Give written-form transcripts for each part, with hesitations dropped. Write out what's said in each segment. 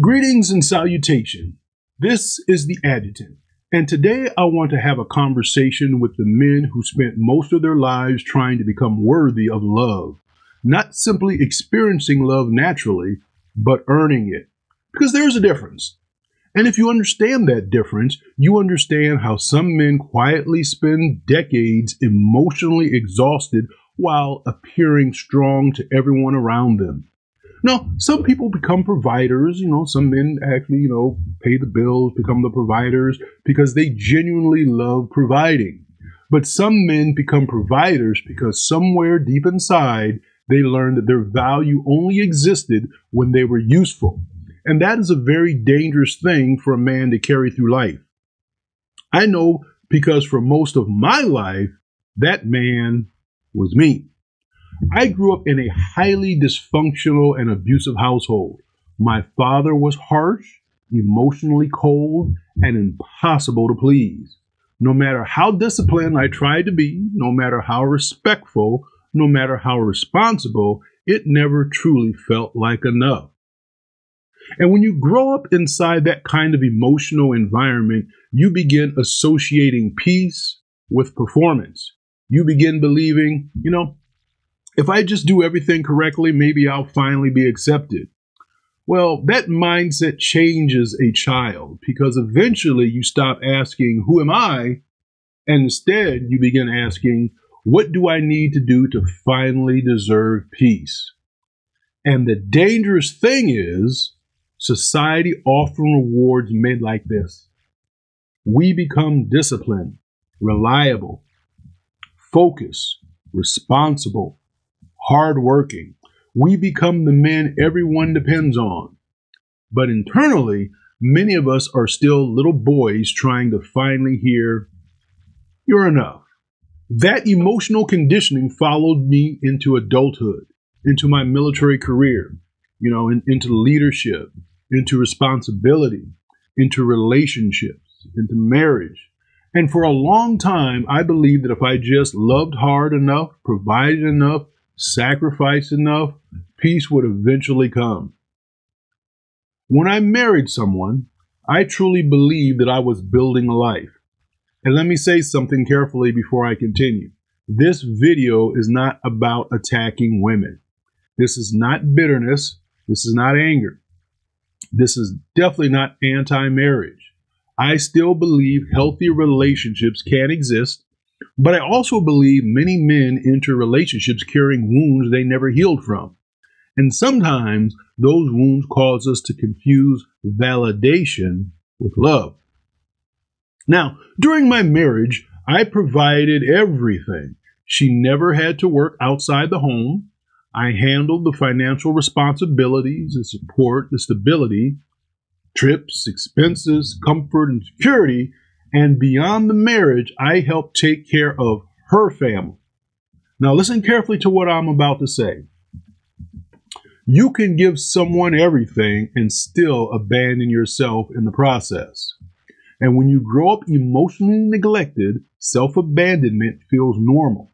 Greetings and salutation. This is the Adjutant, and today I want to have a conversation with the men who spent most of their lives trying to become worthy of love, not simply experiencing love naturally, but earning it. Because there's a difference. And if you understand that difference, you understand how some men quietly spend decades emotionally exhausted while appearing strong to everyone around them. Now, some people become providers, some men actually, pay the bills, become the providers because they genuinely love providing. But some men become providers because somewhere deep inside, they learned that their value only existed when they were useful. And that is a very dangerous thing for a man to carry through life. I know because for most of my life, that man was me. I grew up in a highly dysfunctional and abusive household. My father was harsh, emotionally cold, and impossible to please. No matter how disciplined I tried to be, no matter how respectful, no matter how responsible, it never truly felt like enough. And when you grow up inside that kind of emotional environment, you begin associating peace with performance. You begin believing, if I just do everything correctly, maybe I'll finally be accepted. Well, that mindset changes a child because eventually you stop asking, who am I? And instead you begin asking, what do I need to do to finally deserve peace? And the dangerous thing is, society often rewards men like this. We become disciplined, reliable, focused, responsible, hardworking. We become the men everyone depends on. But internally, many of us are still little boys trying to finally hear, you're enough. That emotional conditioning followed me into adulthood, into my military career, into leadership, into responsibility, into relationships, into marriage. And for a long time, I believed that if I just loved hard enough, provided enough, sacrificed enough, peace would eventually come. When I married someone, I truly believed that I was building a life. And let me say something carefully before I continue. This video is not about attacking women. This is not bitterness. This is not anger. This is definitely not anti-marriage. I still believe healthy relationships can exist. But I also believe many men enter relationships carrying wounds they never healed from. And sometimes those wounds cause us to confuse validation with love. Now, during my marriage, I provided everything. She never had to work outside the home. I handled the financial responsibilities, the support, the stability, trips, expenses, comfort, and security. And beyond the marriage, I helped take care of her family. Now listen carefully to what I'm about to say. You can give someone everything and still abandon yourself in the process. And when you grow up emotionally neglected, self-abandonment feels normal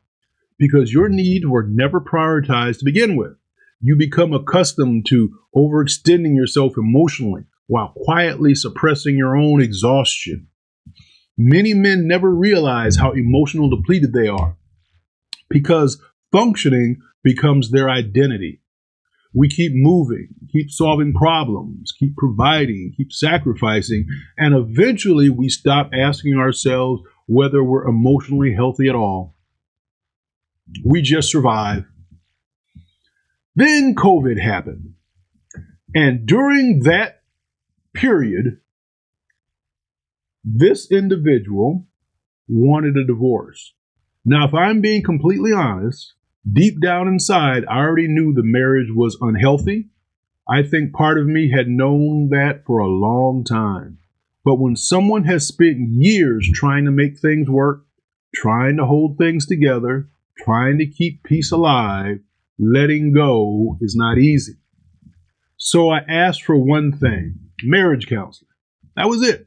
because your needs were never prioritized to begin with. You become accustomed to overextending yourself emotionally while quietly suppressing your own exhaustion. Many men never realize how emotional depleted they are because functioning becomes their identity. We keep moving, keep solving problems, keep providing, keep sacrificing, and eventually we stop asking ourselves whether we're emotionally healthy at all. We just survive. Then COVID happened. And during that period, this individual wanted a divorce. Now, if I'm being completely honest, deep down inside, I already knew the marriage was unhealthy. I think part of me had known that for a long time. But when someone has spent years trying to make things work, trying to hold things together, trying to keep peace alive, letting go is not easy. So I asked for one thing, marriage counseling. That was it.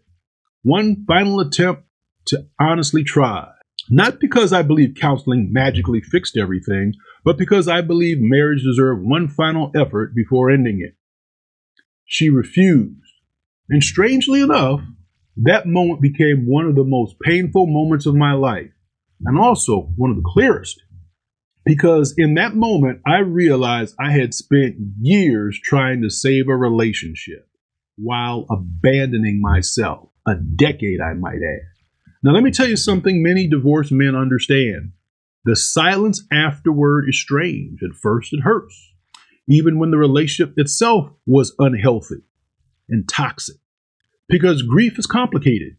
One final attempt to honestly try. Not because I believe counseling magically fixed everything, but because I believe marriage deserved one final effort before ending it. She refused. And strangely enough, that moment became one of the most painful moments of my life, and also one of the clearest. Because in that moment, I realized I had spent years trying to save a relationship while abandoning myself. A decade, I might add. Now, let me tell you something many divorced men understand. The silence afterward is strange. At first, it hurts, even when the relationship itself was unhealthy and toxic. Because grief is complicated.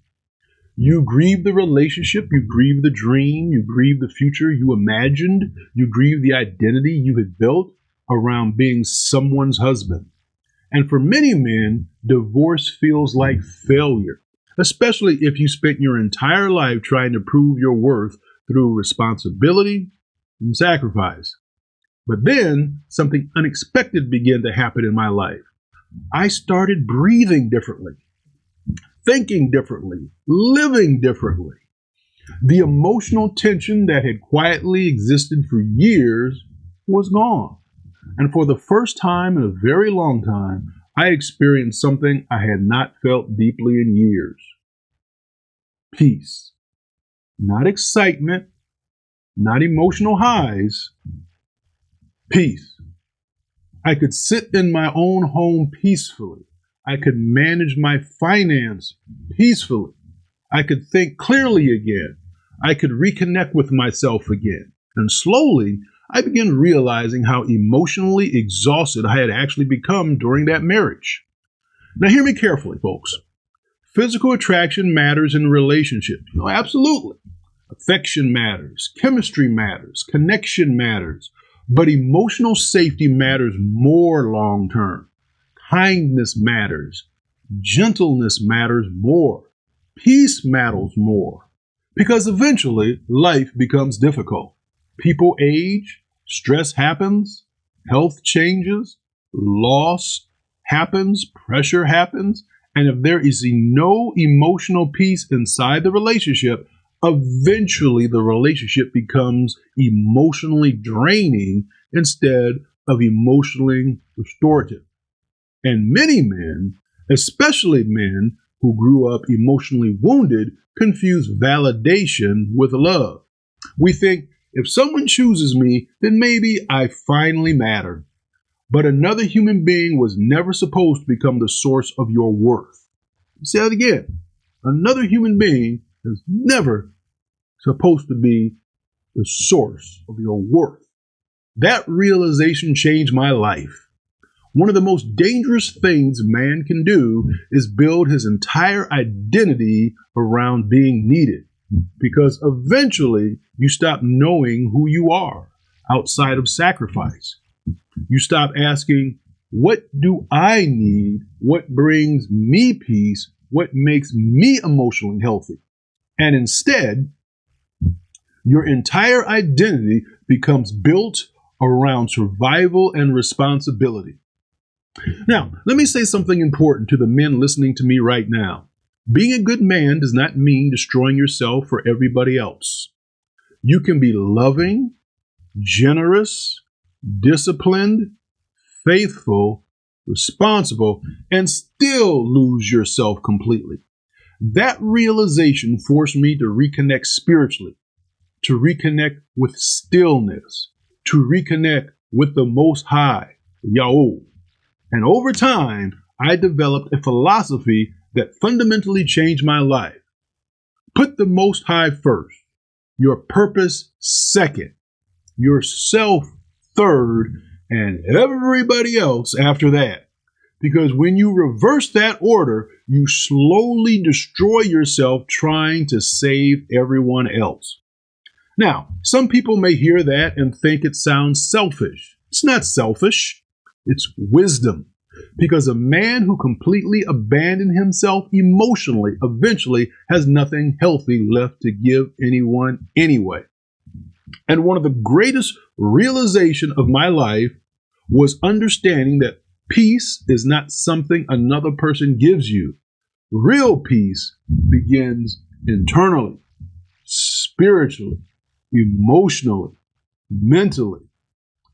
You grieve the relationship, you grieve the dream, you grieve the future you imagined, you grieve the identity you had built around being someone's husband. And for many men, divorce feels like failure, especially if you spent your entire life trying to prove your worth through responsibility and sacrifice. But then something unexpected began to happen in my life. I started breathing differently, thinking differently, living differently. The emotional tension that had quietly existed for years was gone. And for the first time in a very long time, I experienced something I had not felt deeply in years. Peace. Not excitement, not emotional highs. Peace. I could sit in my own home peacefully. I could manage my finance peacefully. I could think clearly again. I could reconnect with myself again. And slowly, I began realizing how emotionally exhausted I had actually become during that marriage. Now, hear me carefully, folks. Physical attraction matters in relationships. Absolutely. Affection matters. Chemistry matters. Connection matters. But emotional safety matters more long term. Kindness matters. Gentleness matters more. Peace matters more. Because eventually, life becomes difficult. People age, stress happens, health changes, loss happens, pressure happens, and if there is no emotional peace inside the relationship, eventually the relationship becomes emotionally draining instead of emotionally restorative. And many men, especially men who grew up emotionally wounded, confuse validation with love. We think, if someone chooses me, then maybe I finally matter. But another human being was never supposed to become the source of your worth. Say that again. Another human being is never supposed to be the source of your worth. That realization changed my life. One of the most dangerous things man can do is build his entire identity around being needed, because eventually you stop knowing who you are outside of sacrifice. You stop asking, what do I need? What brings me peace? What makes me emotionally healthy? And instead, your entire identity becomes built around survival and responsibility. Now, let me say something important to the men listening to me right now. Being a good man does not mean destroying yourself for everybody else. You can be loving, generous, disciplined, faithful, responsible, and still lose yourself completely. That realization forced me to reconnect spiritually, to reconnect with stillness, to reconnect with the Most High, Yahweh. And over time, I developed a philosophy that fundamentally changed my life. Put the Most High first, your purpose second, yourself third, and everybody else after that. Because when you reverse that order, you slowly destroy yourself trying to save everyone else. Now, some people may hear that and think it sounds selfish. It's not selfish. It's wisdom. Because a man who completely abandoned himself emotionally eventually has nothing healthy left to give anyone anyway. And one of the greatest realizations of my life was understanding that peace is not something another person gives you. Real peace begins internally, spiritually, emotionally, mentally.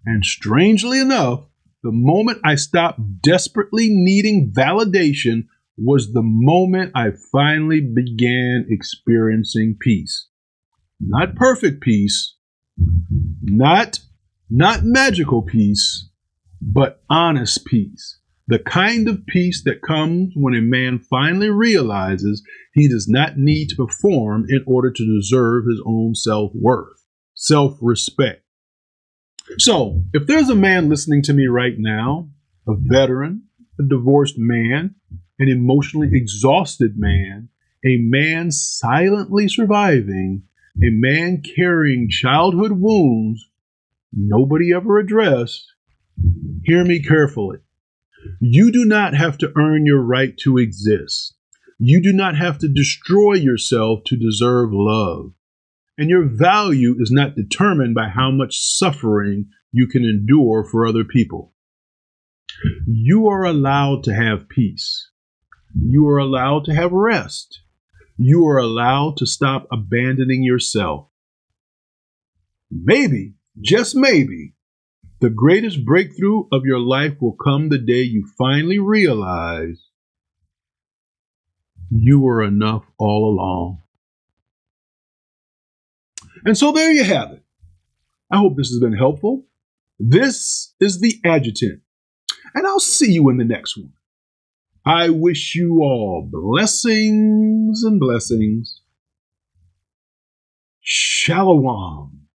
And strangely enough, The moment I stopped desperately needing validation was the moment I finally began experiencing peace. Not perfect peace, not magical peace, but honest peace. The kind of peace that comes when a man finally realizes he does not need to perform in order to deserve his own self-worth, self-respect. So, if there's a man listening to me right now, a veteran, a divorced man, an emotionally exhausted man, a man silently surviving, a man carrying childhood wounds nobody ever addressed, hear me carefully. You do not have to earn your right to exist. You do not have to destroy yourself to deserve love. And your value is not determined by how much suffering you can endure for other people. You are allowed to have peace. You are allowed to have rest. You are allowed to stop abandoning yourself. Maybe, just maybe, the greatest breakthrough of your life will come the day you finally realize you were enough all along. And so there you have it. I hope this has been helpful. This is the Adjutant, and I'll see you in the next one. I wish you all blessings and blessings. Shalom.